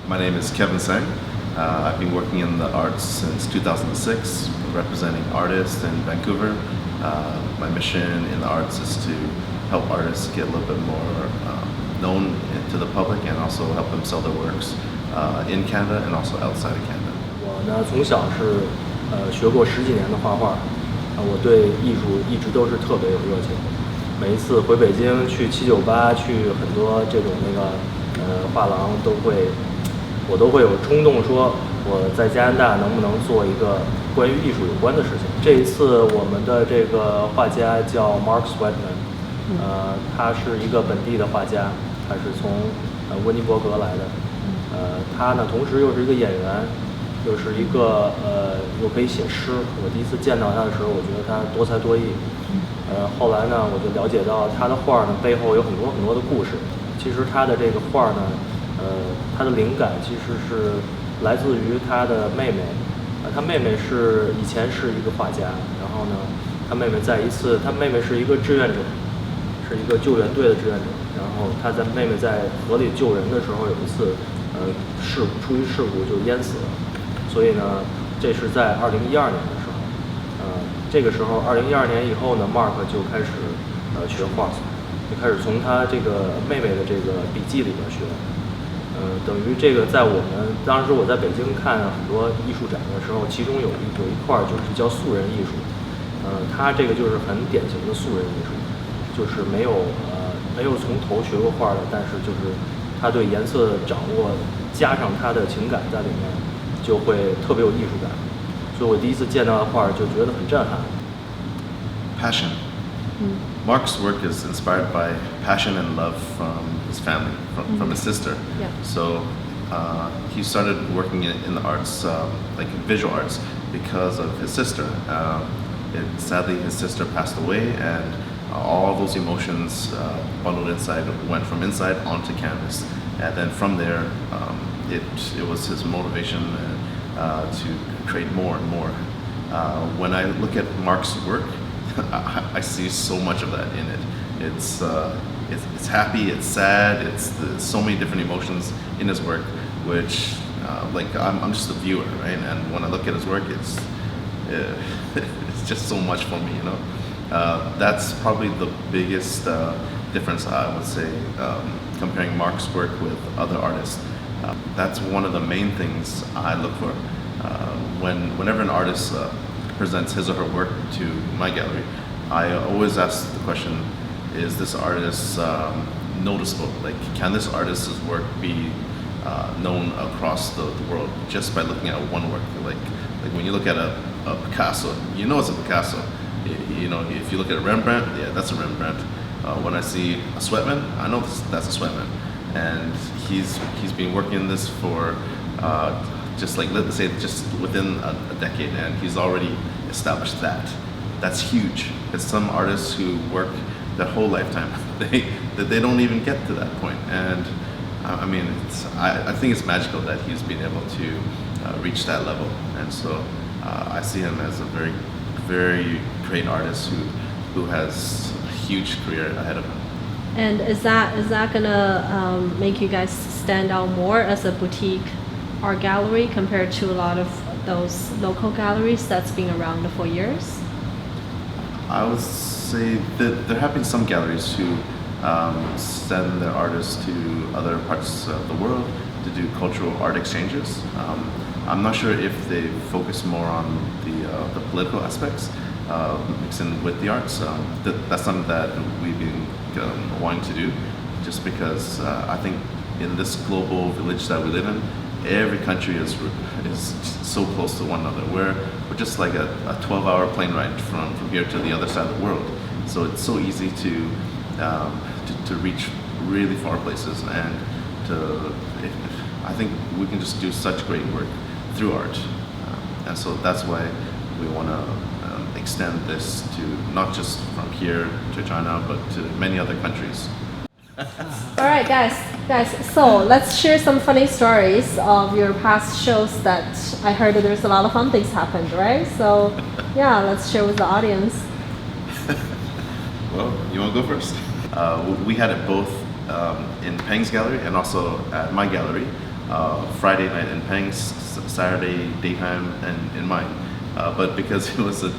My name is Kevin St. I've been working in the arts since 2006, representing artists in Vancouver. My mission in the arts is to help artists get a little bit more known to the public and also help them sell their works in Canada and also outside of Canada. 我呢从小是学过10几年的画画，我对艺术一直都是特别有热情。每一次回北京去798，去很多这种画廊我都会有冲动说我在加拿大能不能做一个关于艺术有关的事情。这一次我们的这个画家叫 Sweatman， 他是一个本地的画家，他是从温尼伯格来的。他呢同时又是一个演员，又是一个又可以写诗。我第一次见到他的时候，我觉得他多才多艺。后来呢，我就了解到他的画呢背后有很多很多的故事。其实他的这个画呢，他的灵感其实是来自于他的妹妹。他妹妹以前是一个画家，然后呢，他妹妹是一个志愿者，是一个救援队的志愿者。然后妹妹在河里救人的时候，有一次出于事故就淹死了。所以呢，这是在2012年的时候。这个时候2012年以后呢 ，Mark 就开始学画，就开始从他这个妹妹的这个笔记里边学。等于这个在当时我在北京看很多艺术展的时候，其中有一块就是叫素人艺术。他这个就是很典型的素人艺术，就是没有从头学过画的，但是就是他对颜色的掌握加上他的情感在里面，就会特别有艺术感。所以我第一次见到的画就觉得很震撼。Passion. Mark's work is inspired by passion and love from his family, from his sister. Yeah. So he started working in the arts, like visual arts, because of his sister. Sadly, his sister passed away, and all those emotions bundled inside went from inside onto canvas. And then from there, it was his motivation to create more and more. When I look at Mark's work, I see so much of that in it. It's happy, it's sad, so many different emotions in his work, which I'm just a viewer, right? And when I look at his work, it's just so much for me, you know. That's probably the biggest difference, I would say, comparing Mark's work with other artists. That's one of the main things I look for. Whenever an artist presents his or her work to my gallery, I always ask the question, is this artist noticeable? Like, can this artist's work be known across the world just by looking at one work? Like when you look at a Picasso, you know it's a Picasso. You know, if you look at a Rembrandt, yeah, that's a Rembrandt. When I see a Sweatman, I know that's a Sweatman. And he's been working in this for let's say just within a decade, and he's already established that. That's huge. It's some artists who work their whole lifetime, they don't even get to that point. And I mean, I think it's magical that he's been able to reach that level. And so I see him as a very, very great artist who has a huge career ahead of him. And is that gonna make you guys stand out more as a boutique art gallery compared to a lot of those local galleries that's been around for years? I would say that there have been some galleries who send their artists to other parts of the world to do cultural art exchanges. I'm not sure if they focus more on the political aspects mixing with the arts. That's something that we've been wanting to do, just because I think in this global village that we live in, every country is so close to one another. We're just like a 12-hour plane ride from here to the other side of the world. So it's so easy to reach really far places, and I think we can just do such great work through art. And so that's why we want to extend this to not just from here to China, but to many other countries. All right, guys. So let's share some funny stories of your past shows that I heard that there's a lot of fun things happened, right? So yeah, let's share with the audience. Well, you want to go first? We had it both in Peng's gallery and also at my gallery. Friday night in Peng's, Saturday daytime in mine. But because it was a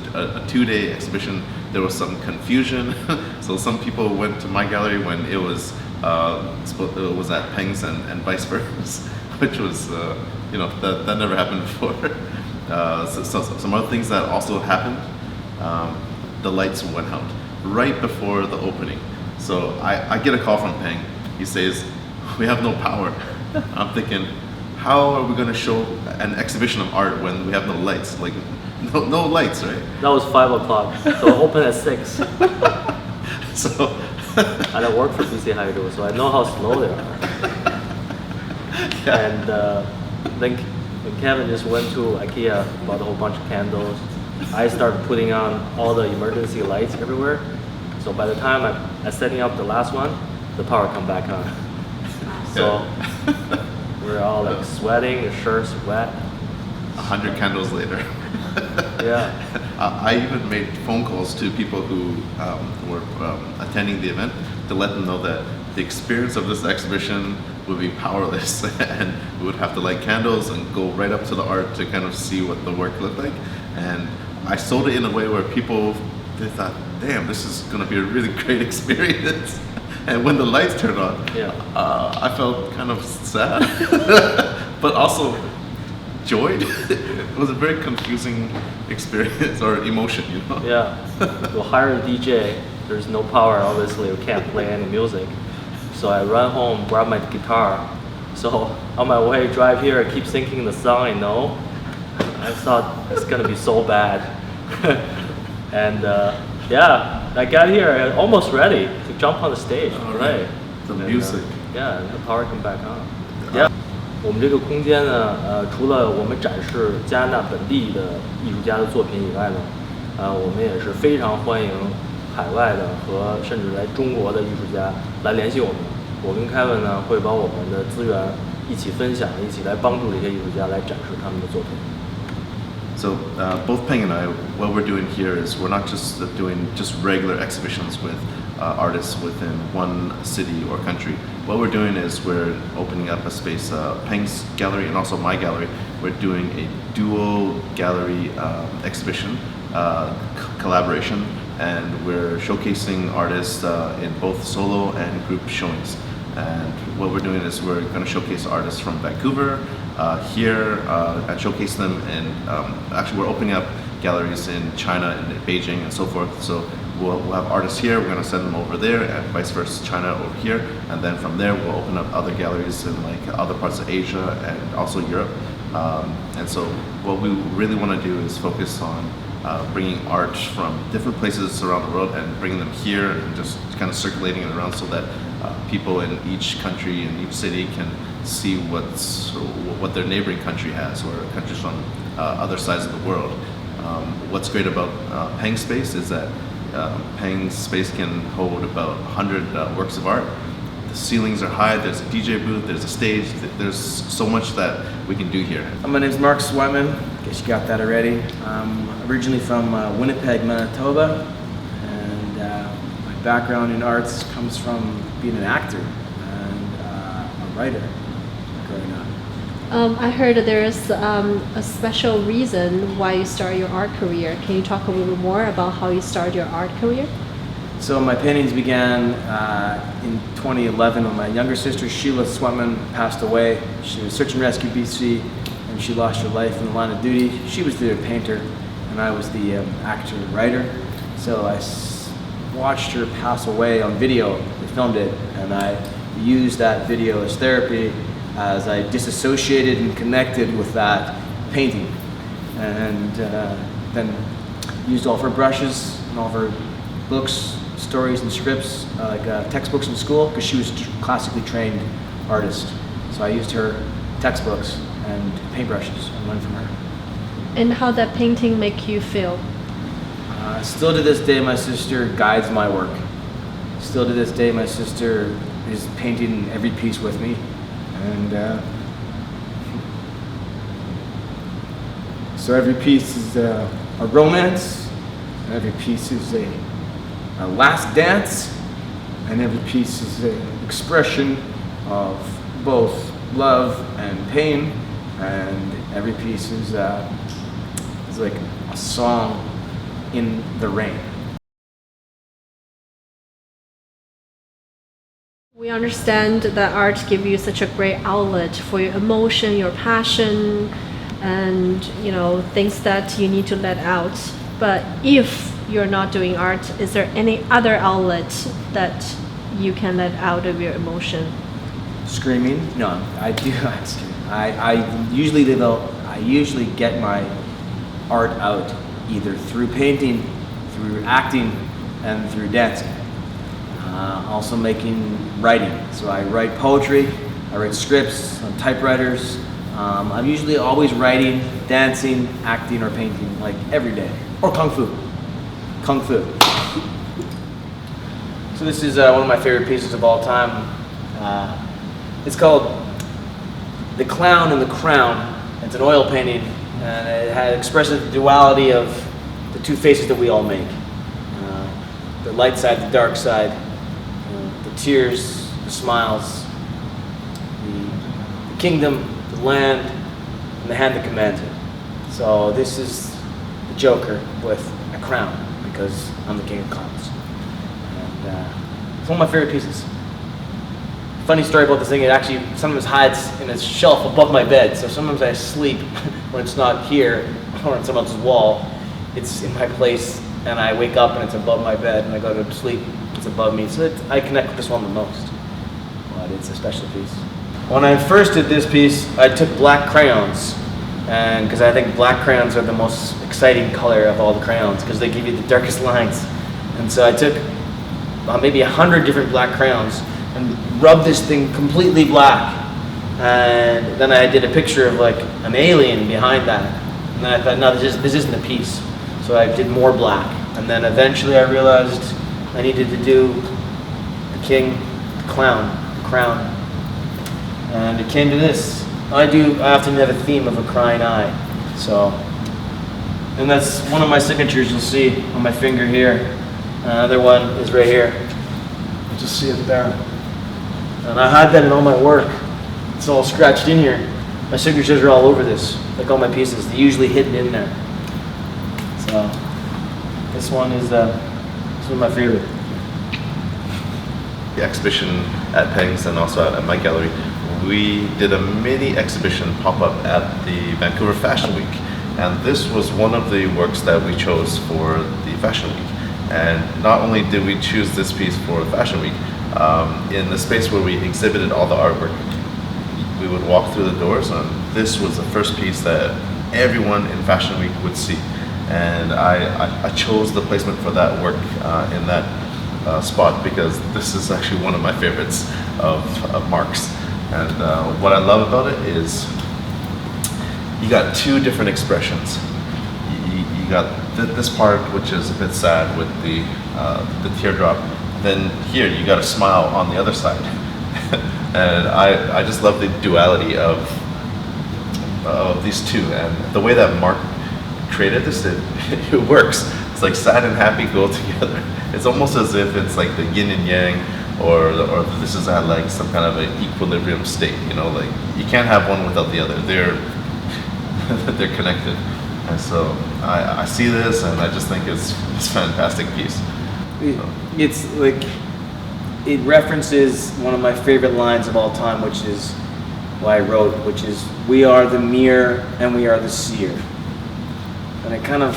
2-day exhibition, there was some confusion. So some people went to my gallery when it was at Peng's and vice versa, which was that never happened before. So some other things that also happened. The lights went out right before the opening. So I get a call from Peng. He says, "We have no power." I'm thinking, how are we going to show an exhibition of art when we have no lights? Like, no lights, right? That was 5 o'clock, so open at 6. So, and I work for BC Hydro, so I know how slow they are. yeah. And then Kevin just went to IKEA, bought a whole bunch of candles. I started putting on all the emergency lights everywhere. So by the time I setting up the last one, the power come back on. So we're all like sweating, the shirt's wet. 100 candles later. Yeah. I even made phone calls to people who were attending the event to let them know that the experience of this exhibition would be powerless, and we would have to light candles and go right up to the art to kind of see what the work looked like. And I sold it in a way where people, they thought, damn, this is going to be a really great experience. And when the lights turned on, Yeah. I felt kind of sad, but also joyed. It was a very confusing experience or emotion, you know? Yeah. We'll hire a DJ. There's no power, obviously. We can't play any music. So I run home, grab my guitar. So on my way, drive here, I keep singing the song I know. I thought it's gonna be so bad. And yeah, I got here, I almost ready to jump on the stage. Oh, right. The And, music. Yeah, and the power come back on. Yeah. 我们这个空间呢，除了我们展示加拿大本地的艺术家的作品以外呢，我们也是非常欢迎海外的和甚至来中国的艺术家来联系我们。我跟凯文呢会把我们的资源一起分享，一起来帮助这些艺术家来展示他们的作品。So both Peng and I, what we're doing here is we're not just doing just regular exhibitions with artists within one city or country. What we're doing is we're opening up a space, Peng's gallery and also my gallery. We're doing a dual gallery exhibition collaboration, and we're showcasing artists in both solo and group showings. And what we're doing is we're going to showcase artists from Vancouver here and showcase them. And actually, we're opening up galleries in China and Beijing and so forth. So we'll have artists here. We're going to send them over there, and vice versa, China over here. And then from there, we'll open up other galleries in like other parts of Asia and also Europe. And so what we really want to do is focus on bringing art from different places around the world and bringing them here and just kind of circulating it around so that people in each country and each city can see what their neighboring country has, or countries from other sides of the world. What's great about Peng Space is that Peng Space can hold about 100 works of art. The ceilings are high, there's a DJ booth, there's a stage, there's so much that we can do here. My name's Mark Sweatman, guess you got that already. I'm originally from Winnipeg, Manitoba, and my background in arts comes from being an actor and a writer growing up. I heard there's a special reason why you started your art career. Can you talk a little more about how you started your art career? So my paintings began in 2011 when my younger sister Sheila Sweatman passed away. She was search and rescue BC, and she lost her life in the line of duty. She was the painter, and I was the actor and writer. So I watched her pass away on video. We filmed it, and I used that video as therapy as I disassociated and connected with that painting, and then used all of her brushes and all of her books, stories and scripts, like textbooks in school, because she was a classically trained artist. So I used her textbooks and paintbrushes and learned from her. And how that painting make you feel? Still to this day, my sister guides my work. Still to this day, my sister is painting every piece with me. And so every piece is a romance, and every piece is a last dance, and every piece is an expression of both love and pain, and every piece is like a song in the rain. We understand that art gives you such a great outlet for your emotion, your passion, and things that you need to let out. But if you're not doing art, is there any other outlet that you can let out of your emotion? Screaming? No, I do. I usually get my art out either through painting, through acting, and through dancing. Also writing. So I write poetry, I write scripts on typewriters. I'm usually always writing, dancing, acting, or painting, like every day. Or kung fu. Kung fu. So this is one of my favorite pieces of all time. It's called The Clown and the Crown. It's an oil painting, and it expresses the duality of the two faces that we all make. The light side, the dark side, the tears, the smiles, the kingdom, the land, and the hand that commands it. So this is the Joker with a crown, because I'm the king of clowns. And it's one of my favorite pieces. Funny story about this thing, it actually sometimes hides in a shelf above my bed. So sometimes I sleep when it's not here or on someone else's wall. It's in my place, and I wake up and it's above my bed, and I go to sleep, it's above me. So I connect with this one the most. But it's a special piece. When I first did this piece, I took black crayons, and because I think black crayons are the most exciting color of all the crayons, because they give you the darkest lines. And so I took maybe 100 different black crayons and rubbed this thing completely black. And then I did a picture of like an alien behind that. And then I thought, no, this isn't a piece. So I did more black. And then eventually I realized I needed to do the king, the clown, the crown. And it came to this. I often have a theme of a crying eye. So, and that's one of my signatures you'll see on my finger here. Another one is right here. You'll just see it there. And I hide that in all my work. It's all scratched in here. My signatures are all over this, like all my pieces. They're usually hidden in there. So this one is one of my favorite. The exhibition at Peng's and also at my gallery, we did a mini exhibition pop-up at the Vancouver Fashion Week. And this was one of the works that we chose for the Fashion Week. And not only did we choose this piece for Fashion Week, in the space where we exhibited all the artwork, we would walk through the doors, and this was the first piece that everyone in Fashion Week would see. And I chose the placement for that work in that spot because this is actually one of my favorites of Mark's. And what I love about it is you got two different expressions. You got this part, which is a bit sad with the teardrop. Then here you got a smile on the other side. And I just love the duality of these two, and the way that Mark created this, it works. It's like sad and happy go together. It's almost as if it's like the yin and yang, or this is at like some kind of an equilibrium state. Like you can't have one without the other. They're connected. And so I see this, and I just think it's a fantastic piece. It's like, it references one of my favorite lines of all time, which is what I wrote, which is, "We are the mirror and we are the seer." And it kind of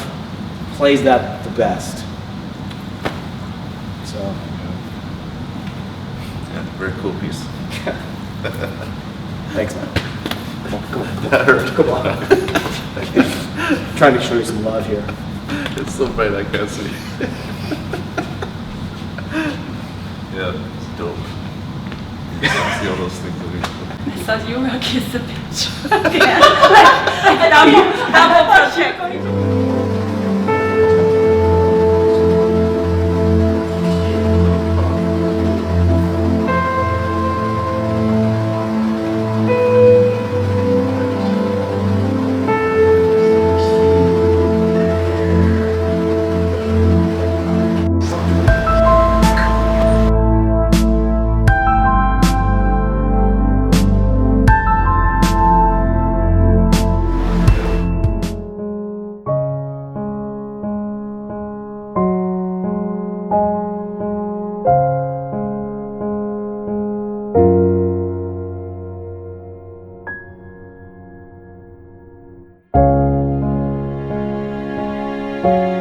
plays that the best. So. Yeah, very cool piece. Thanks, man. Come on. Trying to show you some love here. It's so bright I can't see. Yeah, it's dope. You can see all those things that we I thought you were a kiss the picture. Like double project. Bye.